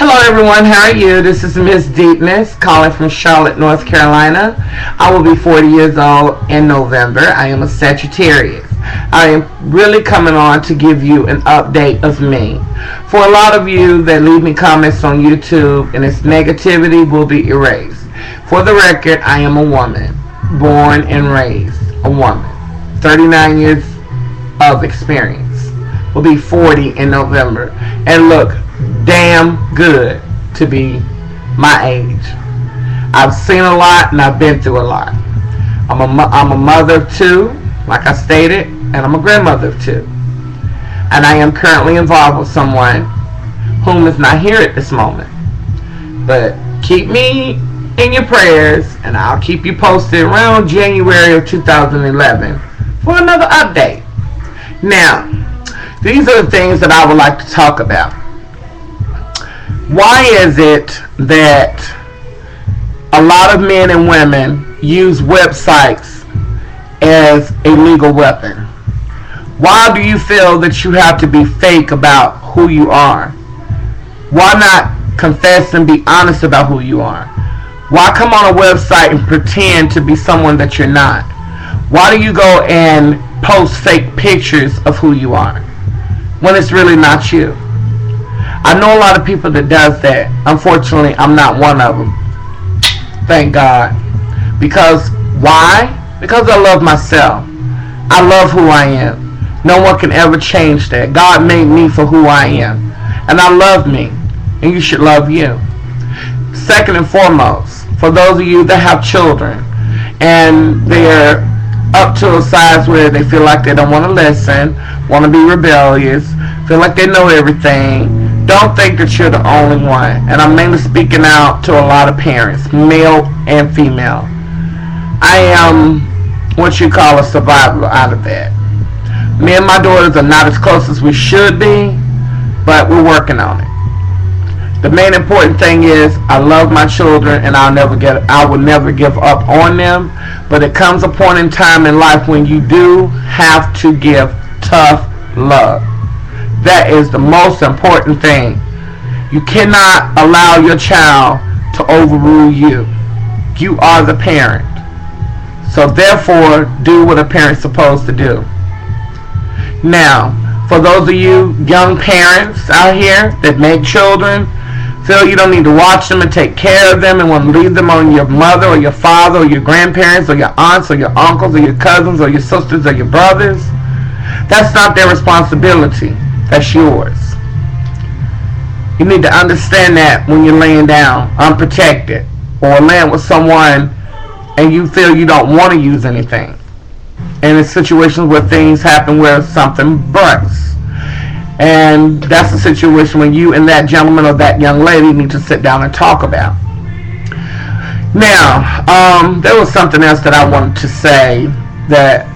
Hello everyone, how are you? This is Miss Deepness calling from Charlotte, North Carolina. I will be 40 years old in November. I am a Sagittarius. I am really coming on to give you an update of me. For a lot of you that leave me comments on YouTube and its negativity will be erased. For the record, I am a woman, born and raised a woman. 39 years of experience. Will be 40 in November. And look, damn good to be my age. I've seen a lot and I've been through a lot. I'm a mother of two, like I stated, and I'm a grandmother of two. And I am currently involved with someone whom is not here at this moment. But keep me in your prayers and I'll keep you posted around January of 2011 for another update. Now, these are the things that I would like to talk about. Why is it that a lot of men and women use websites as a legal weapon? Why do you feel that you have to be fake about who you are? Why not confess and be honest about who you are? Why come on a website and pretend to be someone that you're not? Why do you go and post fake pictures of who you are when it's really not you? I know a lot of people that does that. Unfortunately, I'm not one of them. Thank God. Because why? Because I love myself. I love who I am. No one can ever change that. God made me for who I am. And I love me. And you should love you. Second and foremost, for those of you that have children and they're up to a size where they feel like they don't want to listen, want to be rebellious, feel like they know everything, don't think that you're the only one. And I'm mainly speaking out to a lot of parents, male and female. I am what you call a survivor out of that. Me and my daughters are not as close as we should be, but we're working on it. The main important thing is I love my children and I will never give up on them. But it comes a point in time in life when you do have to give tough love. That is the most important thing. You cannot allow your child to overrule you. You are the parent. So therefore, do what a parent's supposed to do. Now, for those of you young parents out here that make children, feel you don't need to watch them and take care of them and want to leave them on your mother or your father or your grandparents or your aunts or your uncles or your cousins or your sisters or your brothers, that's not their responsibility. That's yours. You need to understand that when you're laying down unprotected or laying with someone and you feel you don't want to use anything. And in situations where things happen where something breaks. And that's a situation when you and that gentleman or that young lady need to sit down and talk about. Now, there was something else that I wanted to say that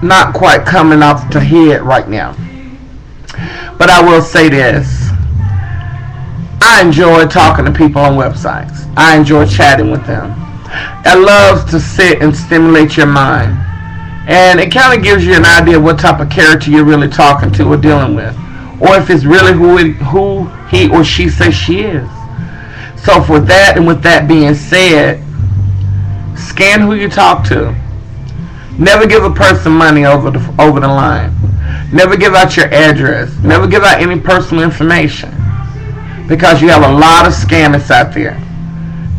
not quite coming off the head right now. But I will say this. I enjoy talking to people on websites. I enjoy chatting with them. I love to sit and stimulate your mind. And it kind of gives you an idea of what type of character you're really talking to or dealing with. Or if it's really who he or she says she is. So for that, and with that being said, scan who you talk to. Never give a person money over the line. Never give out your address. Never give out any personal information. Because you have a lot of scammers out there.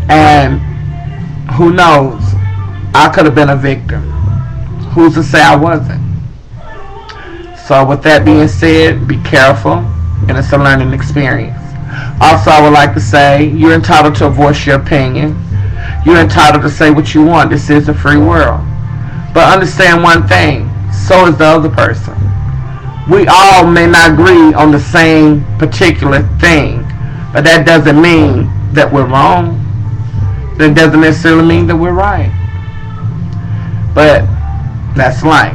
And who knows? I could have been a victim. Who's to say I wasn't? So with that being said, be careful. And it's a learning experience. Also, I would like to say, you're entitled to voice your opinion. You're entitled to say what you want. This is a free world. But understand one thing. So is the other person. We all may not agree on the same particular thing, but that doesn't mean that we're wrong. That doesn't necessarily mean that we're right. But that's life.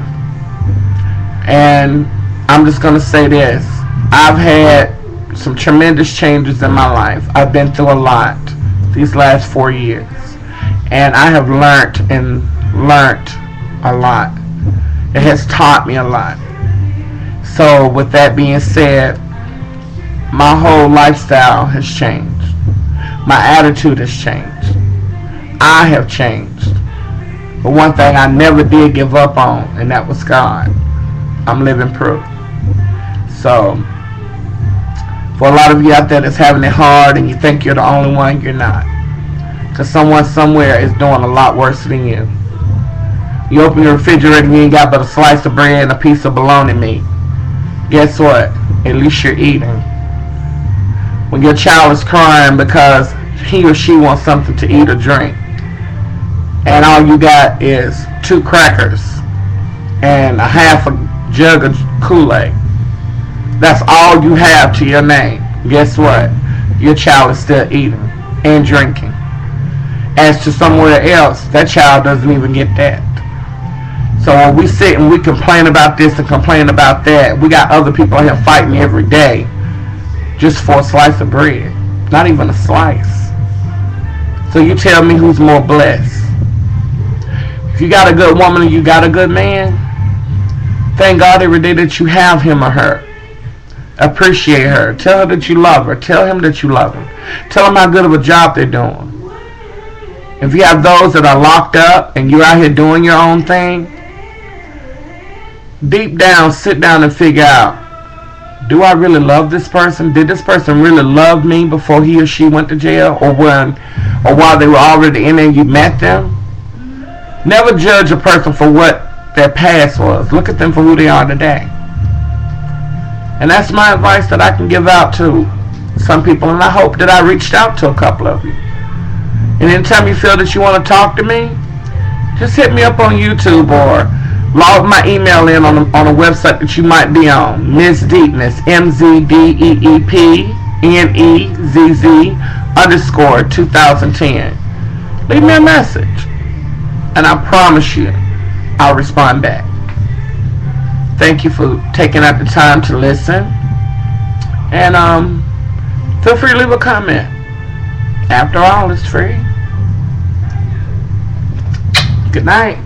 And I'm just going to say this. I've had some tremendous changes in my life. I've been through a lot these last 4 years. And I have learned a lot. It has taught me a lot. So with that being said, my whole lifestyle has changed. My attitude has changed. I have changed. But one thing I never did give up on, and that was God. I'm living proof. So, for a lot of you out there that's having it hard and you think you're the only one, you're not. Because someone somewhere is doing a lot worse than you. You open your refrigerator and you ain't got but a slice of bread and a piece of bologna meat. Guess what? At least you're eating. When your child is crying because he or she wants something to eat or drink, and all you got is 2 crackers and a half a jug of Kool-Aid, that's all you have to your name. Guess what? Your child is still eating and drinking. As to somewhere else, that child doesn't even get that. So when we sit and we complain about this and complain about that, we got other people here fighting every day just for a slice of bread. Not even a slice. So you tell me who's more blessed. If you got a good woman and you got a good man, thank God every day that you have him or her. Appreciate her. Tell her that you love her. Tell him that you love him. Tell them how good of a job they're doing. If you have those that are locked up and you're out here doing your own thing, deep down, sit down and figure out, do I really love this person? Did this person really love me before he or she went to jail, or while they were already in there and you met them? Never judge a person for what their past was. Look at them for who they are today. And that's my advice that I can give out to some people, and I hope that I reached out to a couple of you. And anytime you feel that you want to talk to me, just hit me up on YouTube or log my email in on a website that you might be on. Ms. Deepness, MZDEEPNEZZ_2010. Leave me a message, and I promise you I'll respond back. Thank you for taking out the time to listen, and feel free to leave a comment. After all, it's free. Good night.